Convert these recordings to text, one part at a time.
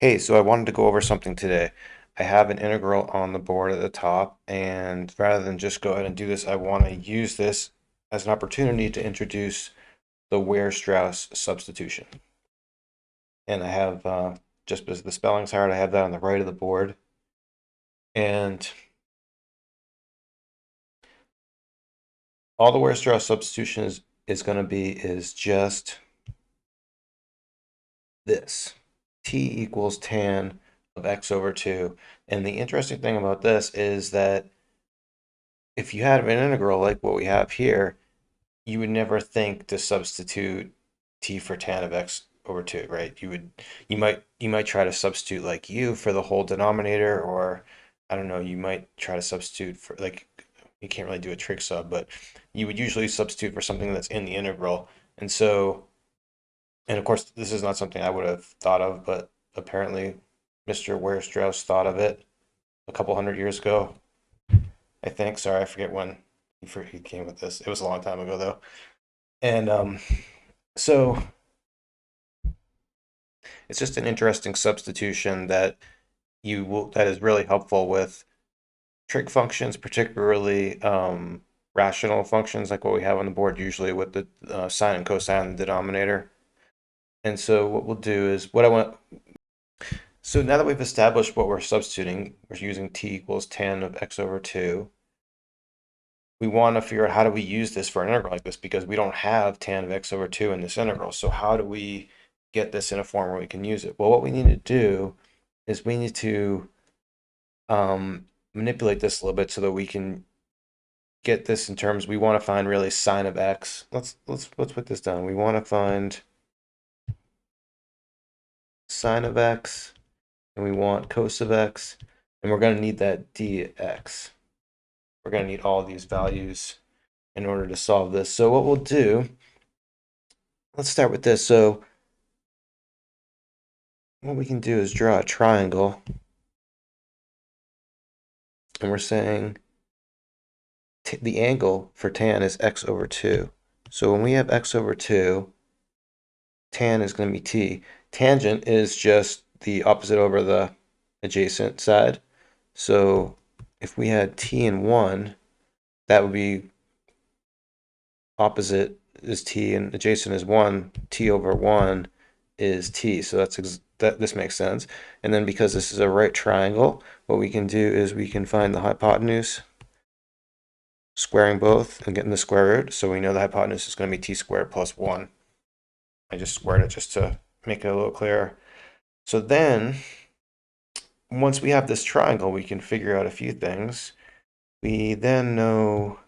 Hey, so I wanted to go over something today. I have an integral on the board at the top, and rather than just go ahead and do this, I want to use this as an opportunity to introduce the Weierstrass substitution. And I have, just because the spelling's hard, I have that on the right of the board. And all the Weierstrass substitution is going to be is just this. T equals tan of x over 2. And the interesting thing about this is that if you had an integral like what we have here, you would never think to substitute t for tan of x over 2, right? You might try to substitute like u for the whole denominator, or I don't know, you might try to substitute for like you can't really do a trig sub, but you would usually substitute for something that's in the integral. And so, and of course, this is not something I would have thought of, but apparently Mr. Weierstrass thought of it a couple hundred years ago, I think. Sorry, I forget when he came with this. It was a long time ago though. And so it's just an interesting substitution that is really helpful with trig functions, particularly rational functions like what we have on the board usually with the sine and cosine in the denominator. And so what we'll do is what I want. So now that we've established what we're substituting, we're using t equals tan of x over 2. We want to figure out how do we use this for an integral like this because we don't have tan of x over 2 in this integral. So how do we get this in a form where we can use it? Well, what we need to do is we need to manipulate this a little bit so that we can get this in terms we want to find really sine of x. Let's put this down. We want to find sine of x and we want cos of x, and we're going to need that dx. We're going to need all of these values in order to solve this. So what we'll do, let's start with this. So what we can do is draw a triangle, and we're saying the angle for tan is x over 2. So when we have x over 2, tan is going to be t. Tangent is just the opposite over the adjacent side. So if we had t in 1, that would be opposite is t and adjacent is 1. T over 1 is t. So that this makes sense. And then because this is a right triangle, what we can do is we can find the hypotenuse, squaring both and getting the square root. So we know the hypotenuse is going to be t squared plus 1. I just squared it just to make it a little clearer. So then, once we have this triangle, we can figure out a few things. We then know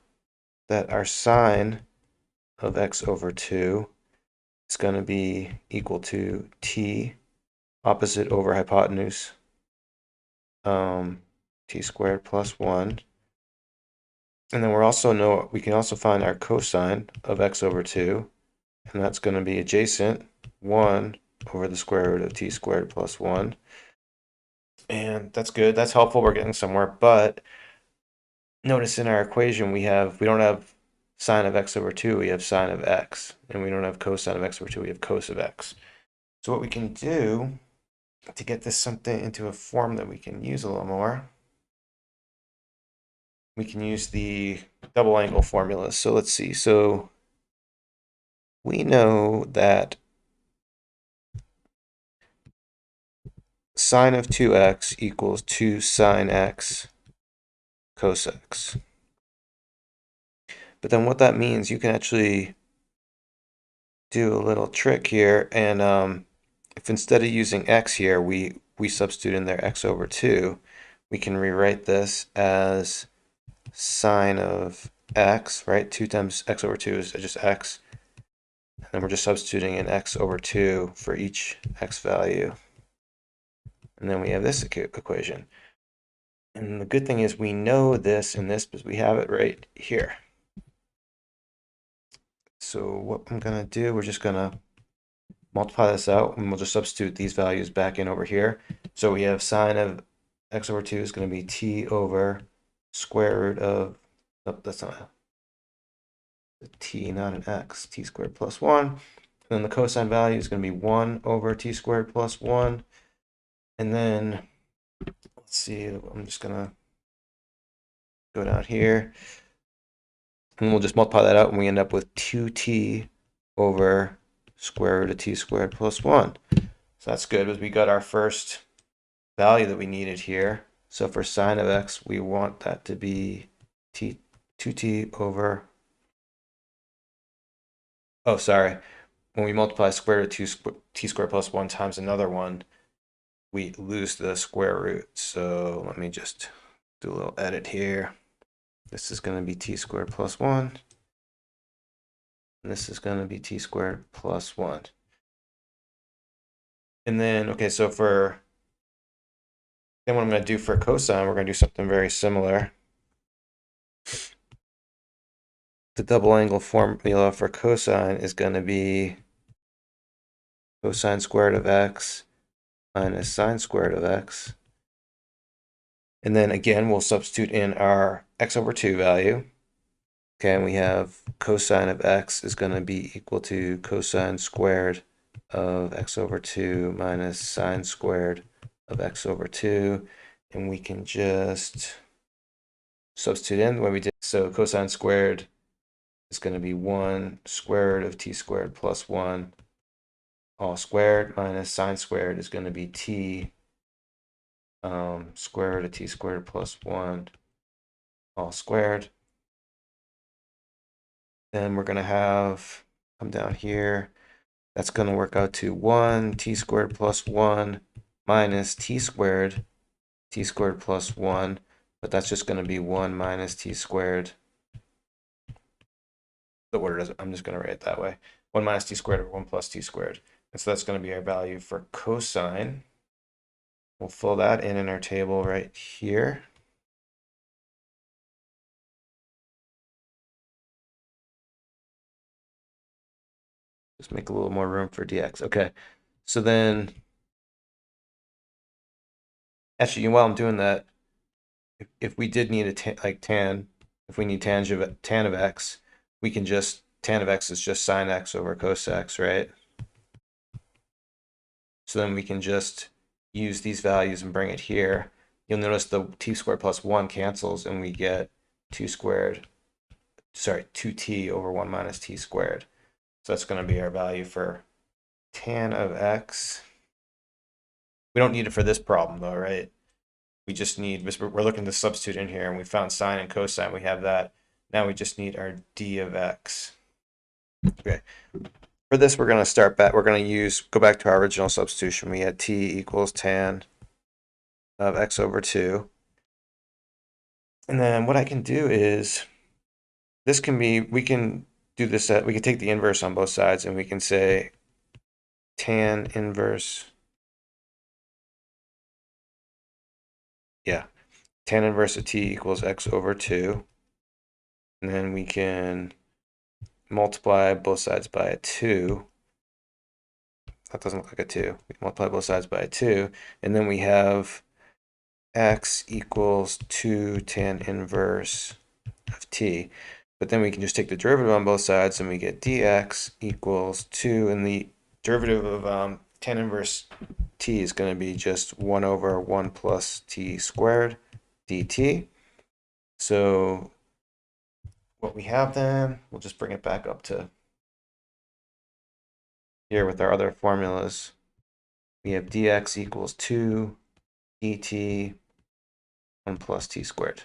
that our sine of x over 2 is going to be equal to t opposite over hypotenuse, t squared plus 1. And then we can also find our cosine of x over 2, and that's going to be adjacent 1 over the square root of t squared plus 1. And that's good. That's helpful. We're getting somewhere. But notice in our equation we don't have sine of x over 2, we have sine of x. And we don't have cosine of x over 2, we have cos of x. So what we can do to get this something into a form that we can use a little more, we can use the double angle formula. So let's see. So we know that sine of 2x equals 2 sine x cos x. But then what that means, you can actually do a little trick here, and if instead of using x here, we substitute in there x over 2, we can rewrite this as sine of x, right? 2 times x over 2 is just x. And then we're just substituting in x over 2 for each x value. And then we have this equation. And the good thing is we know this and this because we have it right here. So what I'm going to do, we're just going to multiply this out, and we'll just substitute these values back in over here. So we have sine of x over 2 is going to be t over square root of, oh, that's not a t, not an x, t squared plus 1. And then the cosine value is going to be 1 over t squared plus 1. And then, let's see, I'm just going to go down here. And we'll just multiply that out, and we end up with 2t over square root of t squared plus 1. So that's good, because we got our first value that we needed here. So for sine of x, we want that to be 2t over, oh, sorry. When we multiply square root of t squared plus 1 times another one, we lose the square root. So let me just do a little edit here. This is going to be t squared plus 1. And this is going to be t squared plus 1. And then, okay, so then what I'm going to do for cosine, we're going to do something very similar. The double angle formula for cosine is going to be cosine squared of x minus sine squared of x. And then again, we'll substitute in our x over 2 value. Okay, and we have cosine of x is going to be equal to cosine squared of x over 2 minus sine squared of x over 2. And we can just substitute in the way we did. So cosine squared is going to be 1 square root of t squared plus 1 all squared, minus sine squared is going to be t square root of t squared plus 1 all squared. Then we're going to have, come down here, that's going to work out to 1 t squared plus 1 minus t squared plus 1, but that's just going to be 1 minus t squared. The order doesn't, I'm just going to write it that way. 1 minus t squared over 1 plus t squared. And so that's going to be our value for cosine. We'll fill that in our table right here. Just make a little more room for dx. Okay, so then, actually, while I'm doing that, if we did need a tan, if we need tan of x, we can just, tan of x is just sine x over cos x, right? So then we can just use these values and bring it here. You'll notice the t squared plus 1 cancels, and we get 2t over 1 minus t squared. So that's going to be our value for tan of x. We don't need it for this problem, though, right? We just need, we're looking to substitute in here, and we found sine and cosine. We have that. Now we just need our d of x. Okay. For this, we're going to start back. We're going to go back to our original substitution. We had t equals tan of x over 2. And then what I can do is, this can be, we can do this, we can take the inverse on both sides, and we can say tan inverse, tan inverse of t equals x over 2. And then we can multiply both sides by a 2. That doesn't look like a 2. We multiply both sides by a 2. And then we have x equals 2 tan inverse of t. But then we can just take the derivative on both sides, and we get dx equals 2. And the derivative of tan inverse t is going to be just 1 over 1 plus t squared dt. So what we have then, we'll just bring it back up to here with our other formulas. We have dx equals 2 dt 1 plus t squared.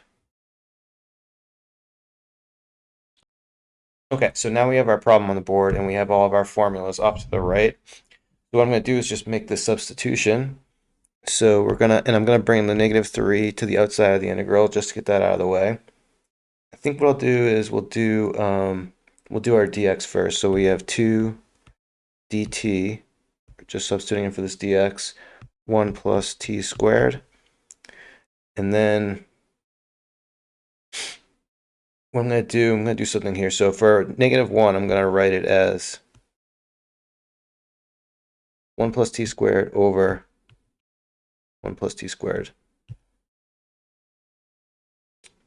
Okay, so now we have our problem on the board, and we have all of our formulas up to the right. So what I'm going to do is just make this substitution. So we're going to, and I'm going to bring the -3 to the outside of the integral just to get that out of the way. I think what I'll do is we'll do our dx first. So we have 2 dt, just substituting in for this dx, 1 plus t squared. And then what I'm going to do something here. So for -1, I'm going to write it as 1 plus t squared over 1 plus t squared.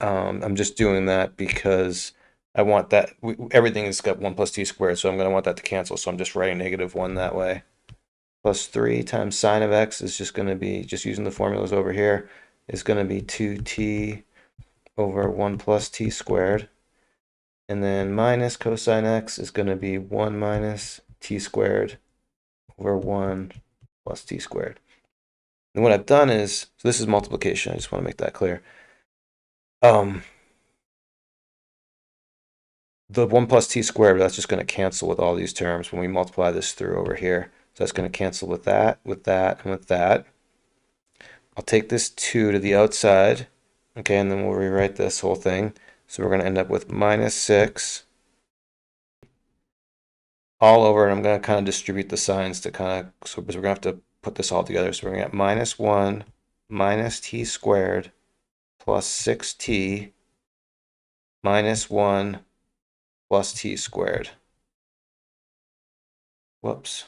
I'm just doing that because I want that, everything has got 1 plus t squared, so I'm going to want that to cancel, so I'm just writing -1 that way. plus 3 times sine of x is just going to be, just using the formulas over here, is going to be 2t over 1 plus t squared. And then minus cosine x is going to be 1 minus t squared over 1 plus t squared. And what I've done is, so this is multiplication, I just want to make that clear. The 1 plus t squared, that's just going to cancel with all these terms when we multiply this through over here. So that's going to cancel with that, with that, and with that. I'll take this 2 to the outside, okay, and then we'll rewrite this whole thing. So we're going to end up with minus 6 all over, and I'm going to kind of distribute the signs to kind of, so because we're going to have to put this all together. So we're going to get minus 1 minus t squared plus 6t minus 1 plus t squared. Whoops.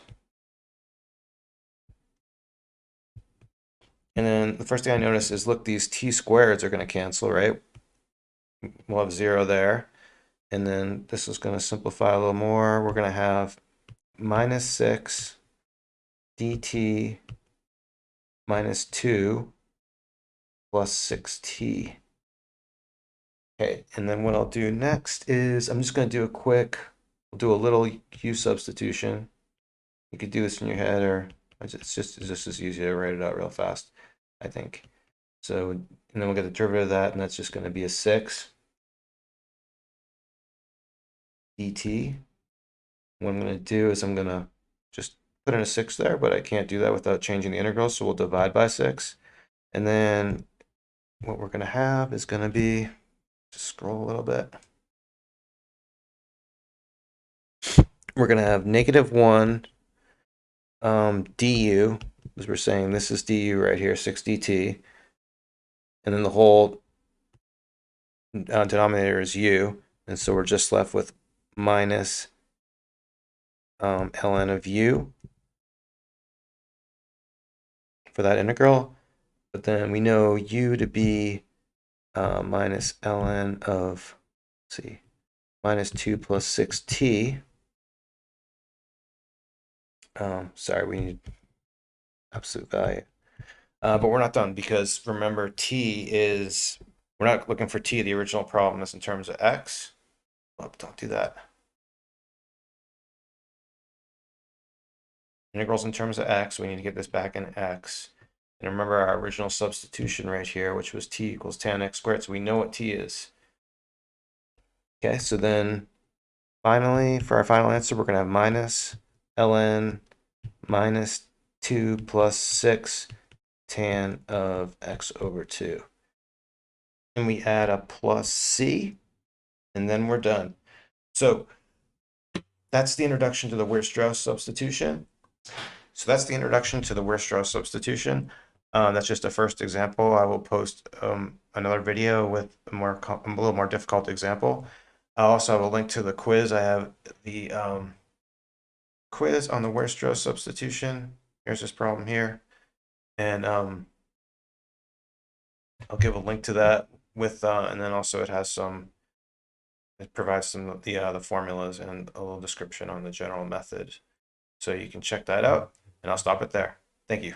And then the first thing I notice is, look, these t squareds are going to cancel, right? We'll have 0 there. And then this is going to simplify a little more. We're going to have minus 6 dt minus 2 plus 6t. Okay, and then what I'll do next is I'm just going to do we'll do a little u substitution. You could do this in your head, or it's just as easy to write it out real fast, I think. So, and then we'll get the derivative of that, and that's just going to be a 6 dt. What I'm going to do is I'm going to just put in a 6 there, but I can't do that without changing the integral, so we'll divide by 6. And then what we're going to have is going to be, just scroll a little bit. We're going to have negative 1 du, as we're saying this is du right here, 6 dt. And then the whole denominator is u. And so we're just left with minus ln of u for that integral. But then we know u to be minus ln of, let's see, minus 2 plus 6t. Sorry, we need absolute value. But we're not done, because remember, we're not looking for t. The original problem is in terms of x. Oh, don't do that. Integrals in terms of x, we need to get this back in x. And remember our original substitution right here, which was t equals tan x squared. So we know what t is. Okay, so then finally, for our final answer, we're going to have minus ln minus 2 plus 6 tan of x over 2. And we add a plus c, and then we're done. So that's the introduction to the Weierstrass substitution. That's just a first example. I will post another video with a little more difficult example. I also have a link to the quiz. I have the quiz on the Weierstrass substitution. Here's this problem here. And I'll give a link to that with, and then also it provides some of the formulas and a little description on the general method. So you can check that out, and I'll stop it there. Thank you.